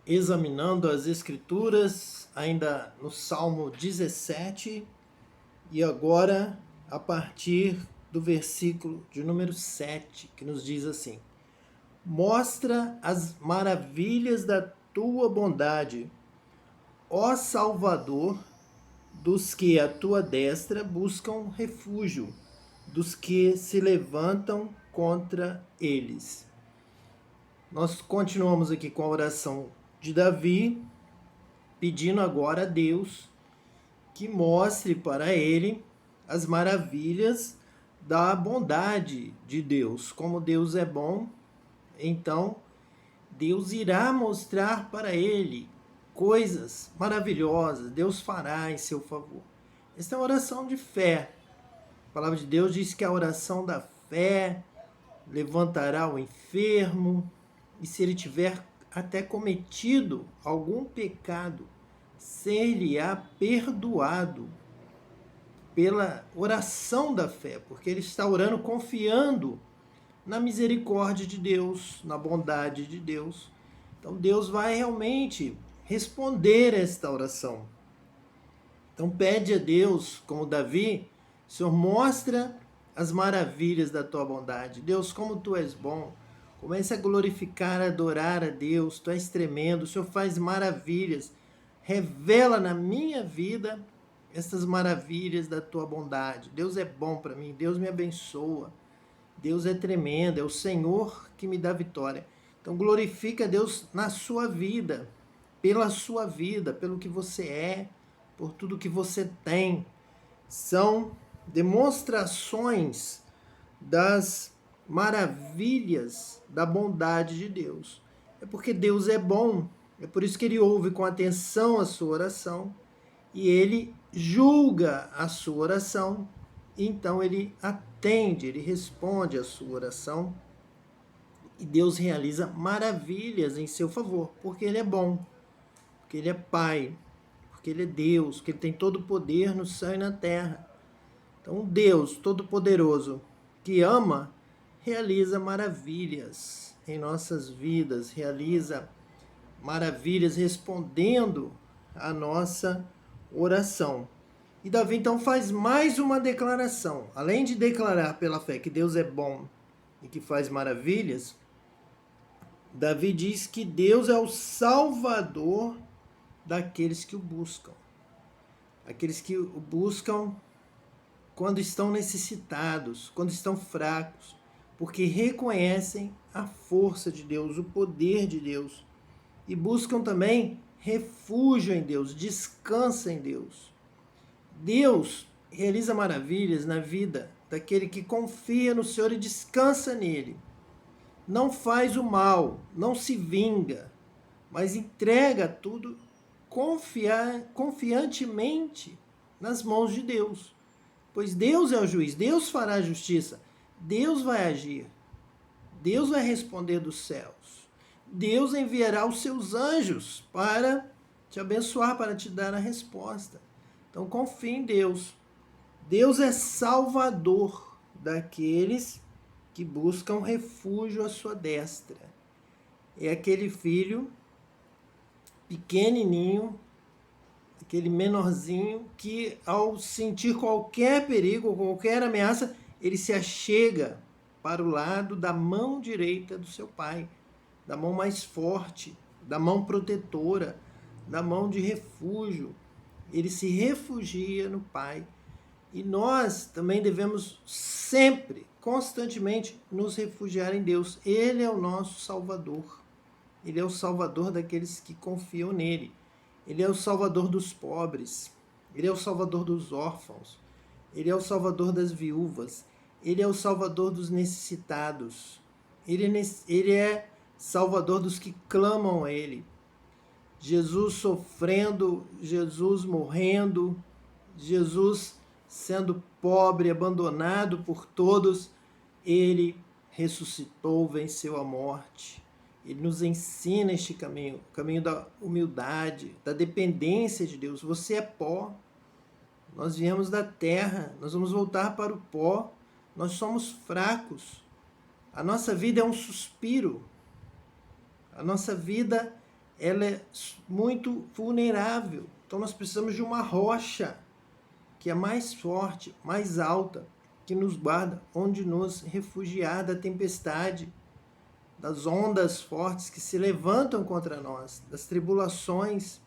examinando as Escrituras, ainda no Salmo 17, e agora a partir do versículo de número 7, que nos diz assim: Mostra as maravilhas da tua bondade, ó Salvador, dos que à tua destra buscam refúgio, dos que se levantam contra eles. Nós continuamos aqui com a oração de Davi, pedindo agora a Deus que mostre para ele as maravilhas da bondade de Deus. Como Deus é bom, então Deus irá mostrar para ele coisas maravilhosas, Deus fará em seu favor. Esta é uma oração de fé. A palavra de Deus diz que a oração da fé levantará o enfermo, e se ele tiver até cometido algum pecado, ser-lhe-á perdoado pela oração da fé, porque ele está orando confiando na misericórdia de Deus, na bondade de Deus. Então Deus vai realmente responder esta oração. Então pede a Deus, como Davi, Senhor, mostra as maravilhas da tua bondade. Deus, como tu és bom. Comece a glorificar, a adorar a Deus. Tu és tremendo, o Senhor faz maravilhas. Revela na minha vida essas maravilhas da tua bondade. Deus é bom para mim, Deus me abençoa. Deus é tremendo, é o Senhor que me dá vitória. Então glorifica a Deus na sua vida, pela sua vida, pelo que você é, por tudo que você tem. São demonstrações das maravilhas da bondade de Deus. É porque Deus é bom, é por isso que ele ouve com atenção a sua oração e ele julga a sua oração, e então ele atende, ele responde a sua oração e Deus realiza maravilhas em seu favor, porque ele é bom, porque ele é Pai, porque ele é Deus, porque ele tem todo o poder no céu e na terra. Então, Deus Todo-Poderoso, que ama, realiza maravilhas em nossas vidas, realiza maravilhas respondendo à nossa oração. E Davi então faz mais uma declaração. Além de declarar pela fé que Deus é bom e que faz maravilhas, Davi diz que Deus é o Salvador daqueles que o buscam. Aqueles que o buscam quando estão necessitados, quando estão fracos, porque reconhecem a força de Deus, o poder de Deus, e buscam também refúgio em Deus, descansa em Deus. Deus realiza maravilhas na vida daquele que confia no Senhor e descansa nele. Não faz o mal, não se vinga, mas entrega tudo confiantemente nas mãos de Deus. Pois Deus é o juiz, Deus fará a justiça, Deus vai agir, Deus vai responder dos céus, Deus enviará os seus anjos para te abençoar, para te dar a resposta. Então confie em Deus. Deus é salvador daqueles que buscam refúgio à sua destra. É aquele filho pequenininho, aquele menorzinho que ao sentir qualquer perigo, qualquer ameaça, ele se achega para o lado da mão direita do seu pai, da mão mais forte, da mão protetora, da mão de refúgio. Ele se refugia no Pai. E nós também devemos sempre, constantemente, nos refugiar em Deus. Ele é o nosso Salvador. Ele é o Salvador daqueles que confiam nele. Ele é o Salvador dos pobres. Ele é o Salvador dos órfãos. Ele é o Salvador das viúvas. Ele é o Salvador dos necessitados. Ele é Salvador dos que clamam a Ele. Jesus sofrendo, Jesus morrendo, Jesus sendo pobre, abandonado por todos, Ele ressuscitou, venceu a morte. Ele nos ensina este caminho, o caminho da humildade, da dependência de Deus. Você é pó, nós viemos da terra, nós vamos voltar para o pó, nós somos fracos. A nossa vida é um suspiro, a nossa vida ela é muito vulnerável. Então nós precisamos de uma rocha que é mais forte, mais alta, que nos guarda, onde nos refugiar da tempestade, das ondas fortes que se levantam contra nós, das tribulações,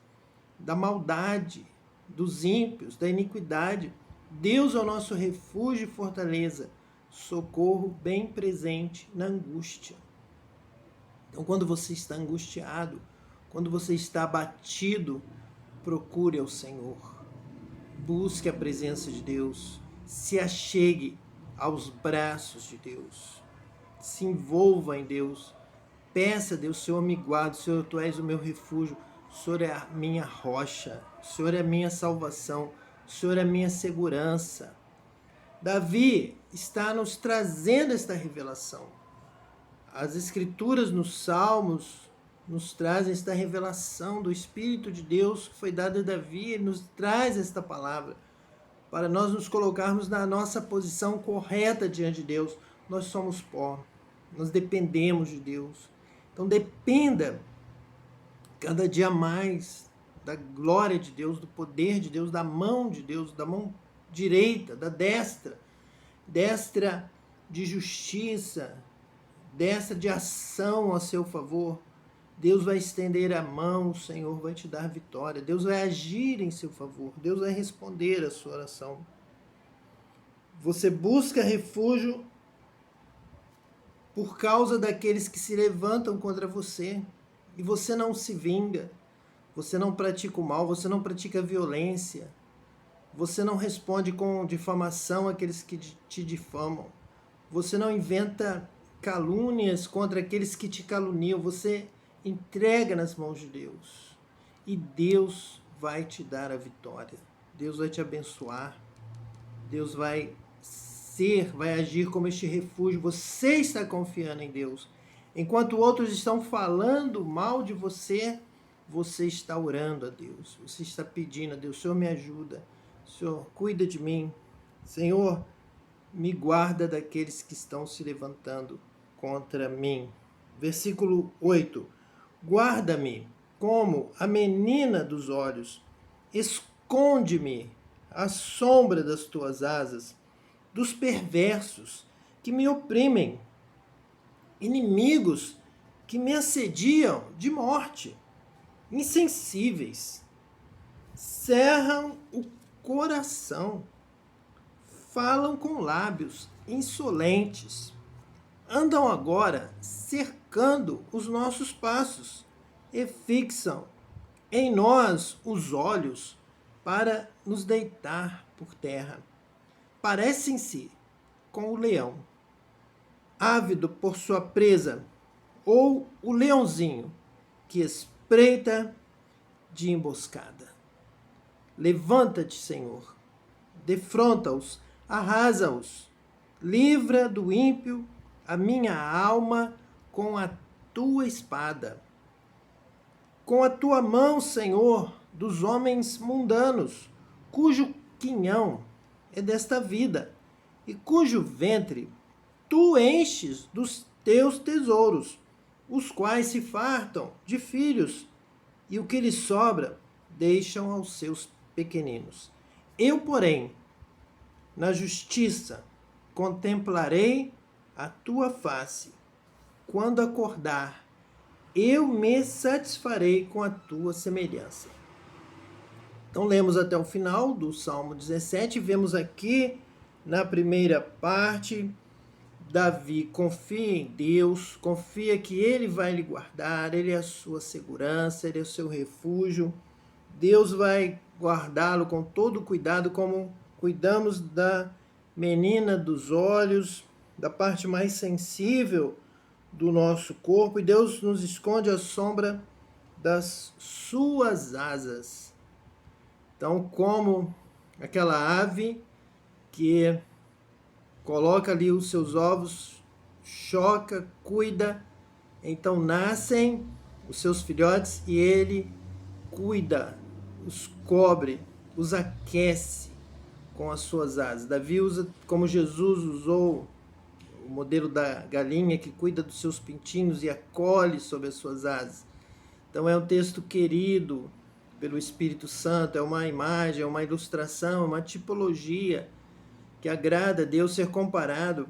da maldade, dos ímpios, da iniquidade. Deus é o nosso refúgio e fortaleza, socorro bem presente na angústia. Então, quando você está angustiado, quando você está abatido, procure ao Senhor. Busque a presença de Deus. Se achegue aos braços de Deus. Se envolva em Deus. Peça a Deus, Senhor, me guarde. Senhor, Tu és o meu refúgio. O Senhor é a minha rocha. O Senhor é a minha salvação. O Senhor é a minha segurança. Davi está nos trazendo esta revelação. As Escrituras nos Salmos nos trazem esta revelação do Espírito de Deus que foi dada a Davi. Ele nos traz esta palavra para nós nos colocarmos na nossa posição correta diante de Deus. Nós somos pó, nós dependemos de Deus. Então dependa cada dia mais da glória de Deus, do poder de Deus, da mão de Deus, da mão direita, da destra de justiça, destra de ação a seu favor. Deus vai estender a mão, o Senhor vai te dar vitória. Deus vai agir em seu favor. Deus vai responder a sua oração. Você busca refúgio por causa daqueles que se levantam contra você. E você não se vinga. Você não pratica o mal. Você não pratica violência. Você não responde com difamação àqueles que te difamam. Você não inventa calúnias contra aqueles que te caluniam. Você entrega nas mãos de Deus. E Deus vai te dar a vitória. Deus vai te abençoar. Deus vai agir como este refúgio. Você está confiando em Deus. Enquanto outros estão falando mal de você, você está orando a Deus. Você está pedindo a Deus, Senhor, me ajuda. Senhor, cuida de mim. Senhor, me guarda daqueles que estão se levantando contra mim. Versículo 8. Guarda-me como a menina dos olhos. Esconde-me à sombra das tuas asas, dos perversos que me oprimem, inimigos que me assediam de morte, insensíveis, cerram o coração, falam com lábios insolentes, andam agora cercando os nossos passos e fixam em nós os olhos para nos deitar por terra. Parecem-se com o leão, ávido por sua presa, ou o leãozinho que espreita de emboscada. Levanta-te, Senhor, defronta-os, arrasa-os, livra do ímpio a minha alma com a tua espada. Com a tua mão, Senhor, dos homens mundanos, cujo quinhão é desta vida, e cujo ventre tu enches dos teus tesouros, os quais se fartam de filhos, e o que lhes sobra deixam aos seus pequeninos. Eu, porém, na justiça contemplarei a tua face. Quando acordar, eu me satisfarei com a tua semelhança. Então, lemos até o final do Salmo 17. Vemos aqui, na primeira parte, Davi confia em Deus, confia que Ele vai lhe guardar, Ele é a sua segurança, Ele é o seu refúgio. Deus vai guardá-lo com todo cuidado, como cuidamos da menina dos olhos, da parte mais sensível do nosso corpo, e Deus nos esconde à sombra das suas asas. Então, como aquela ave que coloca ali os seus ovos, choca, cuida, então nascem os seus filhotes e ele cuida, os cobre, os aquece com as suas asas. Davi usa, como Jesus usou, o modelo da galinha que cuida dos seus pintinhos e acolhe sob as suas asas. Então é um texto querido pelo Espírito Santo, é uma imagem, é uma ilustração, é uma tipologia que agrada a Deus ser comparado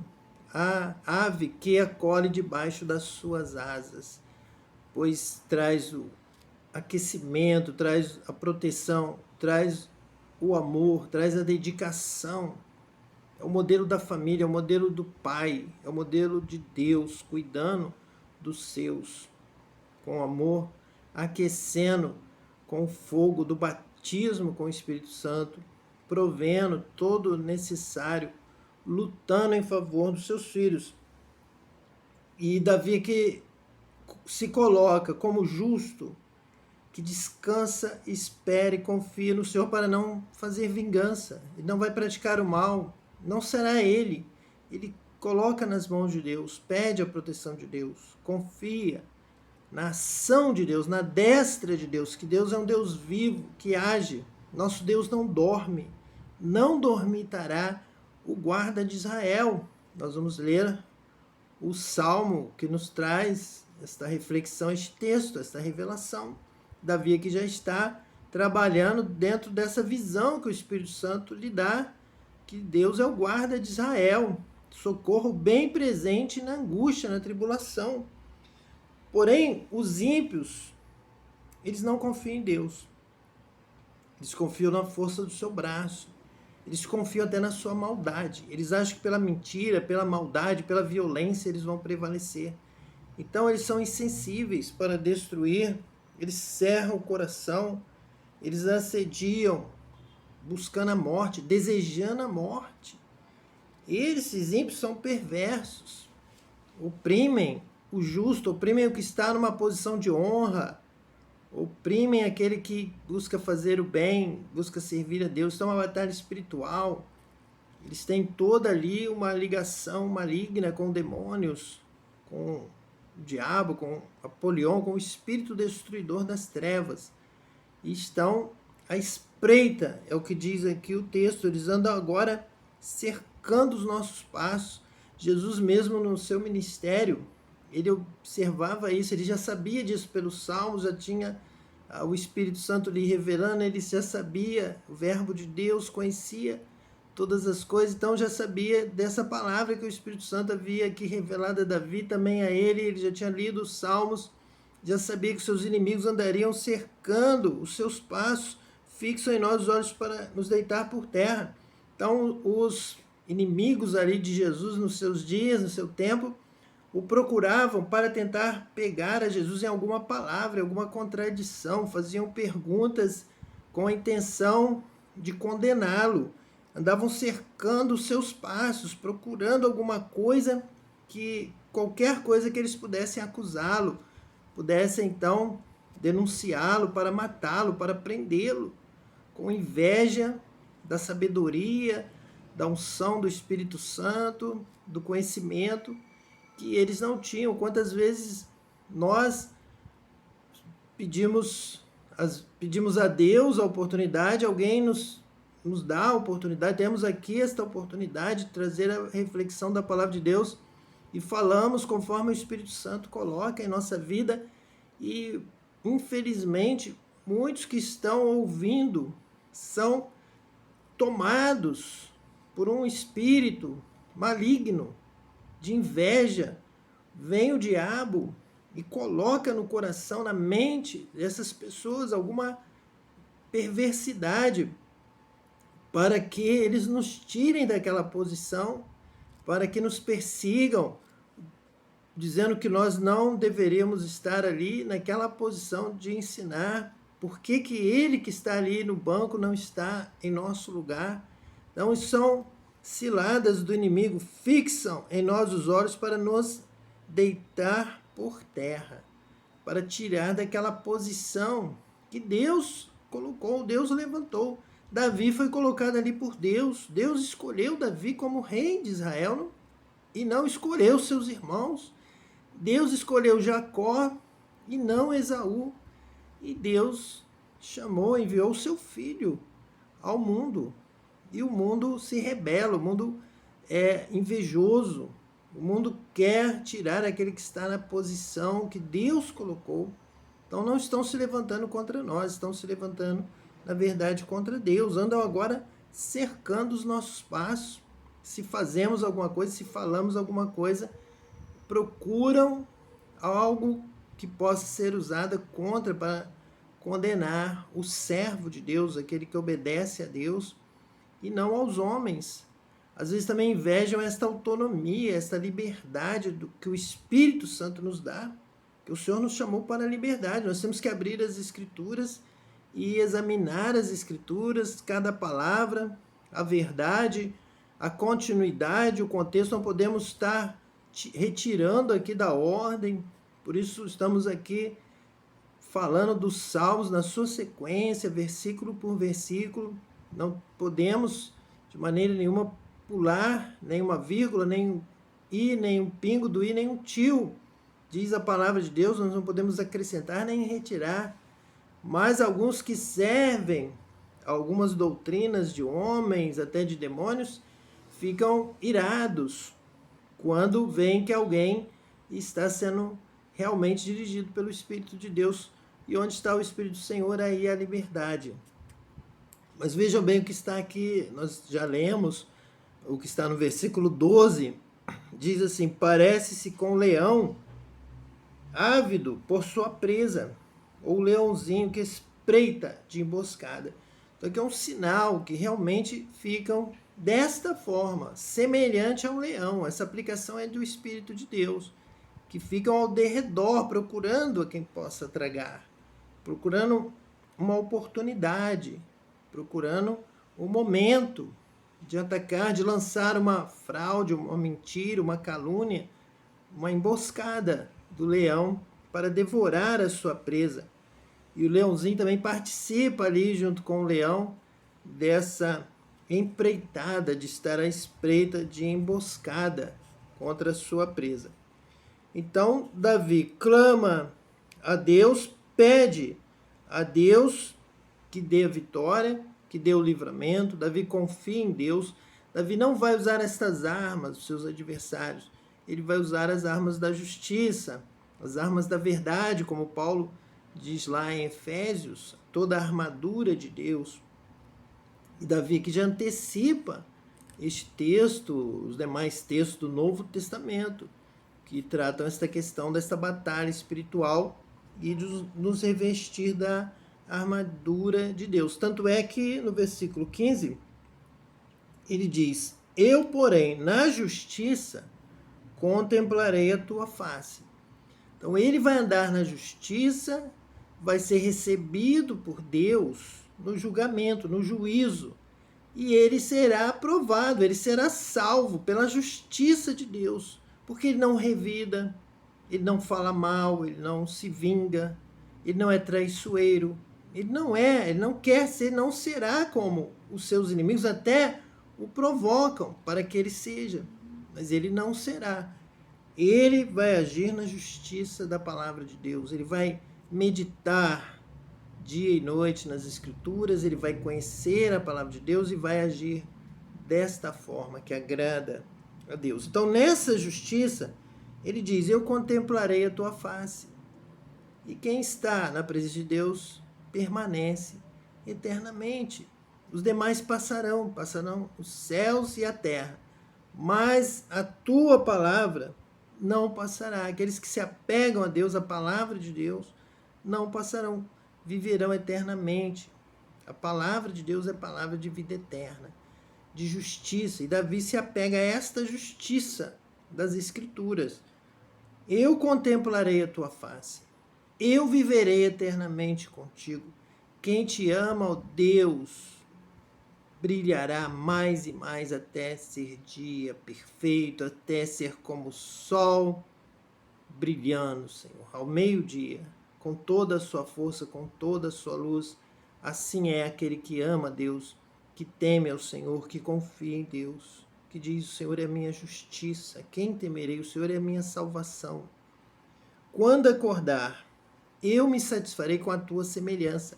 à ave que acolhe debaixo das suas asas, pois traz o aquecimento, traz a proteção, traz o amor, traz a dedicação. É o modelo da família, é o modelo do pai, é o modelo de Deus cuidando dos seus, com amor, aquecendo com o fogo do batismo com o Espírito Santo, provendo todo o necessário, lutando em favor dos seus filhos. E Davi que se coloca como justo, que descansa, espera e confia no Senhor para não fazer vingança. Ele não vai praticar o mal, não será ele. Ele coloca nas mãos de Deus, pede a proteção de Deus, confia na ação de Deus, na destra de Deus, que Deus é um Deus vivo, que age. Nosso Deus não dorme, não dormitará o guarda de Israel. Nós vamos ler o Salmo que nos traz esta reflexão, este texto, esta revelação. Davi aqui já está trabalhando dentro dessa visão que o Espírito Santo lhe dá, que Deus é o guarda de Israel, socorro bem presente na angústia, na tribulação. Porém, os ímpios, eles não confiam em Deus. Eles confiam na força do seu braço. Eles confiam até na sua maldade. Eles acham que pela mentira, pela maldade, pela violência, eles vão prevalecer. Então, eles são insensíveis para destruir. Eles cerram o coração. Eles assediam, buscando a morte, desejando a morte. Esses ímpios são perversos. Oprimem o justo, oprimem o que está numa posição de honra, oprimem aquele que busca fazer o bem, busca servir a Deus. Então é uma batalha espiritual. Eles têm toda ali uma ligação maligna com demônios, com o diabo, com Apolion, com o espírito destruidor das trevas. E estão à espreita, é o que diz aqui o texto. Eles andam agora cercando os nossos passos. Jesus mesmo no seu ministério, ele observava isso, ele já sabia disso pelos Salmos, já tinha o Espírito Santo lhe revelando, ele já sabia, o verbo de Deus, conhecia todas as coisas, então já sabia dessa palavra que o Espírito Santo havia aqui revelado a Davi, também a ele já tinha lido os Salmos, já sabia que seus inimigos andariam cercando os seus passos, fixam em nós os olhos para nos deitar por terra. Então, os inimigos ali de Jesus nos seus dias, no seu tempo, o procuravam para tentar pegar a Jesus em alguma palavra, em alguma contradição, faziam perguntas com a intenção de condená-lo, andavam cercando os seus passos, procurando alguma coisa, qualquer coisa que eles pudessem acusá-lo, pudessem então denunciá-lo para matá-lo, para prendê-lo, com inveja da sabedoria, da unção do Espírito Santo, do conhecimento que eles não tinham. Quantas vezes nós pedimos a Deus a oportunidade, alguém nos dá a oportunidade, temos aqui esta oportunidade de trazer a reflexão da palavra de Deus e falamos conforme o Espírito Santo coloca em nossa vida e, infelizmente, muitos que estão ouvindo são tomados por um espírito maligno de inveja. Vem o diabo e coloca no coração, na mente dessas pessoas alguma perversidade para que eles nos tirem daquela posição, para que nos persigam, dizendo que nós não deveríamos estar ali naquela posição de ensinar. Por que ele que está ali no banco não está em nosso lugar? Então, são ciladas do inimigo, fixam em nós os olhos para nos deitar por terra, para tirar daquela posição que Deus colocou, Deus levantou. Davi foi colocado ali por Deus. Deus escolheu Davi como rei de Israel e não escolheu seus irmãos. Deus escolheu Jacó e não Esaú. E Deus chamou, enviou o seu filho ao mundo. E o mundo se rebela, o mundo é invejoso, o mundo quer tirar aquele que está na posição que Deus colocou. Então não estão se levantando contra nós, estão se levantando, na verdade, contra Deus. Andam agora cercando os nossos passos. Se fazemos alguma coisa, se falamos alguma coisa, procuram algo que possa ser usado contra para condenar o servo de Deus, aquele que obedece a Deus e não aos homens. Às vezes também invejam esta autonomia, esta liberdade que o Espírito Santo nos dá, que o Senhor nos chamou para a liberdade. Nós temos que abrir as Escrituras e examinar as Escrituras, cada palavra, a verdade, a continuidade, o contexto. Não podemos estar retirando aqui da ordem, por isso estamos aqui falando dos salmos na sua sequência, versículo por versículo. Não podemos de maneira nenhuma pular nenhuma vírgula, nem um i, nem um pingo do i, nem um tio. Diz a palavra de Deus, nós não podemos acrescentar nem retirar. Mas alguns que servem algumas doutrinas de homens, até de demônios, ficam irados quando veem que alguém está sendo realmente dirigido pelo Espírito de Deus. E onde está o Espírito do Senhor, aí a liberdade. Mas vejam bem o que está aqui, nós já lemos, o que está no versículo 12, diz assim: parece-se com o leão ávido por sua presa, ou o leãozinho que espreita de emboscada. Então aqui é um sinal que realmente ficam desta forma, semelhante ao leão. Essa aplicação é do Espírito de Deus, que ficam ao derredor, procurando a quem possa tragar, procurando uma oportunidade, procurando um momento de atacar, de lançar uma fraude, uma mentira, uma calúnia, uma emboscada do leão para devorar a sua presa. E o leãozinho também participa ali junto com o leão dessa empreitada, de estar à espreita, de emboscada contra a sua presa. Então Davi clama a Deus, pede a Deus que dê a vitória, que dê o livramento. Davi confia em Deus. Davi não vai usar estas armas dos seus adversários. Ele vai usar as armas da justiça, as armas da verdade, como Paulo diz lá em Efésios, toda a armadura de Deus. E Davi que já antecipa este texto, os demais textos do Novo Testamento, que tratam esta questão desta batalha espiritual e de nos revestir da armadura de Deus. Tanto é que no versículo 15, ele diz: eu, porém, na justiça contemplarei a tua face. Então ele vai andar na justiça, vai ser recebido por Deus no julgamento, no juízo, e ele será aprovado, ele será salvo pela justiça de Deus, porque ele não revida, ele não fala mal, ele não se vinga, ele não é traiçoeiro, ele não quer ser, não será como os seus inimigos, até o provocam para que ele seja, mas ele não será. Ele vai agir na justiça da palavra de Deus, ele vai meditar dia e noite nas Escrituras, ele vai conhecer a palavra de Deus e vai agir desta forma que agrada a Deus. Então, nessa justiça, ele diz: eu contemplarei a tua face. E quem está na presença de Deus permanece eternamente. Os demais passarão os céus e a terra, mas a tua palavra não passará. Aqueles que se apegam a Deus, a palavra de Deus, não passarão, viverão eternamente. A palavra de Deus é palavra de vida eterna, de justiça. E Davi se apega a esta justiça das Escrituras. Eu contemplarei a tua face. Eu viverei eternamente contigo. Quem te ama, ó Deus, brilhará mais e mais até ser dia perfeito, até ser como o sol brilhando, Senhor, ao meio-dia, com toda a sua força, com toda a sua luz. Assim é aquele que ama a Deus, que teme ao Senhor, que confia em Deus, que diz: o Senhor é a minha justiça, quem temerei? O Senhor é a minha salvação. Quando acordar, eu me satisfarei com a tua semelhança.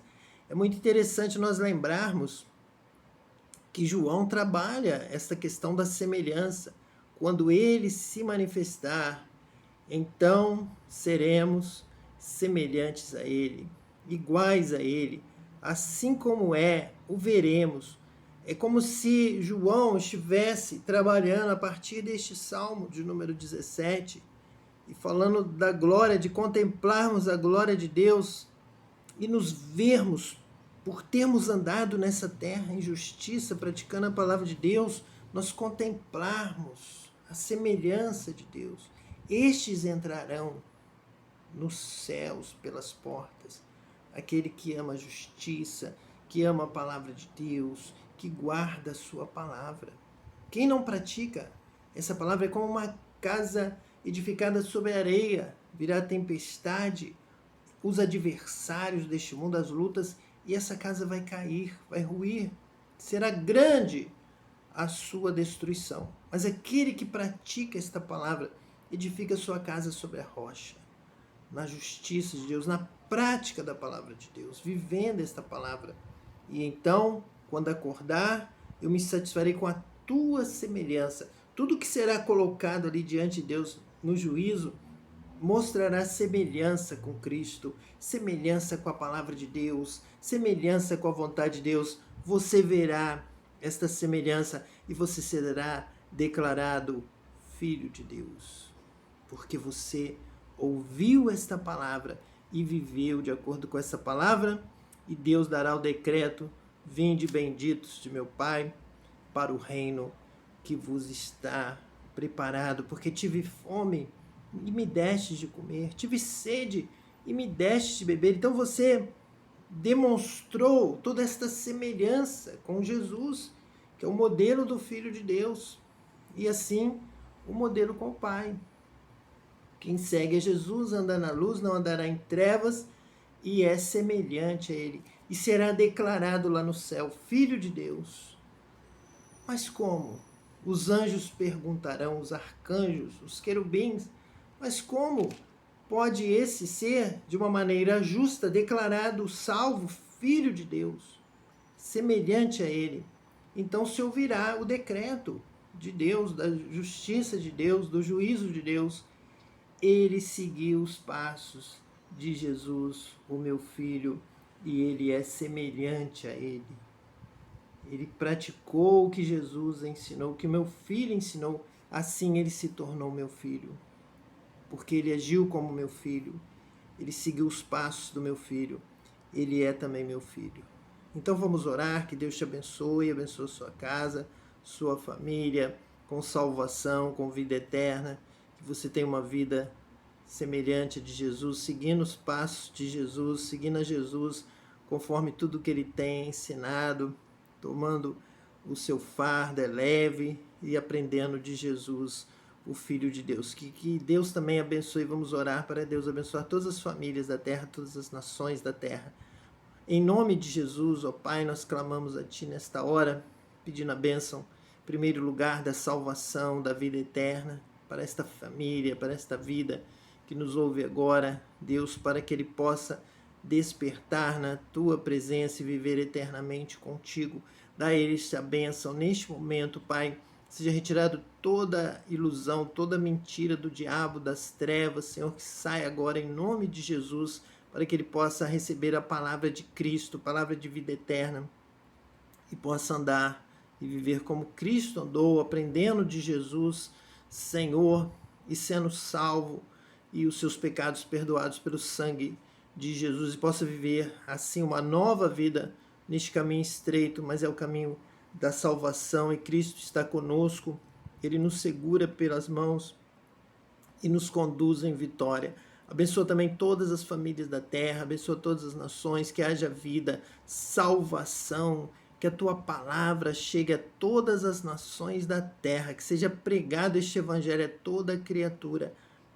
É muito interessante nós lembrarmos que João trabalha essa questão da semelhança. Quando ele se manifestar, então seremos semelhantes a Ele, iguais a Ele, assim como é, o veremos. É como se João estivesse trabalhando a partir deste Salmo de número 17 e falando da glória, de contemplarmos a glória de Deus e nos vermos, por termos andado nessa terra em justiça, praticando a palavra de Deus, nós contemplarmos a semelhança de Deus. Estes entrarão nos céus pelas portas. Aquele que ama a justiça, que ama a palavra de Deus, que guarda a sua palavra. Quem não pratica essa palavra é como uma casa edificada sobre areia, virá tempestade, os adversários deste mundo, as lutas, e essa casa vai cair, vai ruir. Será grande a sua destruição. Mas aquele que pratica esta palavra edifica sua casa sobre a rocha, na justiça de Deus, na prática da palavra de Deus, vivendo esta palavra. E então, quando acordar, eu me satisfarei com a tua semelhança. Tudo que será colocado ali diante de Deus no juízo mostrará semelhança com Cristo, semelhança com a palavra de Deus, semelhança com a vontade de Deus. Você verá esta semelhança e você será declarado filho de Deus, porque você ouviu esta palavra e viveu de acordo com essa palavra, e Deus dará o decreto: vinde benditos de meu Pai para o reino que vos está preparado, porque tive fome e me destes de comer, tive sede e me destes de beber. Então você demonstrou toda esta semelhança com Jesus, que é o modelo do Filho de Deus, e assim o modelo com o Pai. Quem segue a Jesus anda na luz, não andará em trevas, e é semelhante a Ele, e será declarado lá no céu, Filho de Deus. Mas como? Os anjos perguntarão, os arcanjos, os querubins, mas como pode esse ser, de uma maneira justa, declarado salvo, Filho de Deus, semelhante a Ele? Então se ouvirá o decreto de Deus, da justiça de Deus, do juízo de Deus. Ele seguiu os passos de Jesus, o meu filho, e ele é semelhante a ele. Ele praticou o que Jesus ensinou, o que meu filho ensinou, assim ele se tornou meu filho. Porque ele agiu como meu filho, ele seguiu os passos do meu filho, ele é também meu filho. Então vamos orar, que Deus te abençoe sua casa, sua família, com salvação, com vida eterna, que você tenha uma vida semelhante de Jesus, seguindo os passos de Jesus, seguindo a Jesus, conforme tudo que ele tem ensinado, tomando o seu fardo leve e aprendendo de Jesus, o Filho de Deus. Que Deus também abençoe. Vamos orar para Deus abençoar todas as famílias da terra, todas as nações da terra. Em nome de Jesus, ó Pai, nós clamamos a Ti nesta hora, pedindo a bênção, em primeiro lugar, da salvação, da vida eterna, para esta família, para esta vida que nos ouve agora, Deus, para que ele possa despertar na Tua presença e viver eternamente contigo. Dá a eles a bênção neste momento, Pai. Seja retirado toda ilusão, toda mentira do diabo, das trevas, Senhor, que sai agora em nome de Jesus, para que ele possa receber a palavra de Cristo, palavra de vida eterna, e possa andar e viver como Cristo andou, aprendendo de Jesus, Senhor, e sendo salvo, e os seus pecados perdoados pelo sangue de Jesus, e possa viver assim uma nova vida neste caminho estreito, mas é o caminho da salvação, e Cristo está conosco, Ele nos segura pelas mãos e nos conduz em vitória. Abençoa também todas as famílias da terra, abençoa todas as nações, que haja vida, salvação, que a Tua palavra chegue a todas as nações da terra, que seja pregado este evangelho a toda criatura,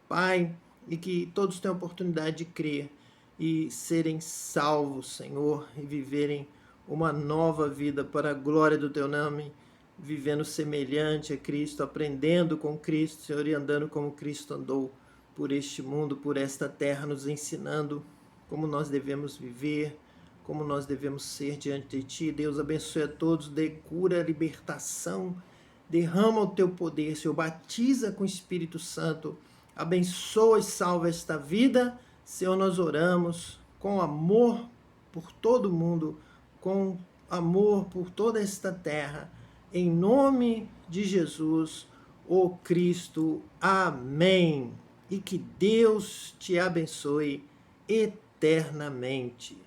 Pai, e que todos tenham a oportunidade de crer e serem salvos, Senhor, e viverem uma nova vida para a glória do Teu nome, vivendo semelhante a Cristo, aprendendo com Cristo, Senhor, e andando como Cristo andou por este mundo, por esta terra, nos ensinando como nós devemos viver, como nós devemos ser diante de Ti. Deus, abençoe a todos, dê cura, libertação, derrama o Teu poder, Senhor, batiza com o Espírito Santo, abençoa e salva esta vida, Senhor, nós oramos com amor por todo mundo, com amor por toda esta terra, em nome de Jesus, o Cristo. Amém. E que Deus te abençoe eternamente.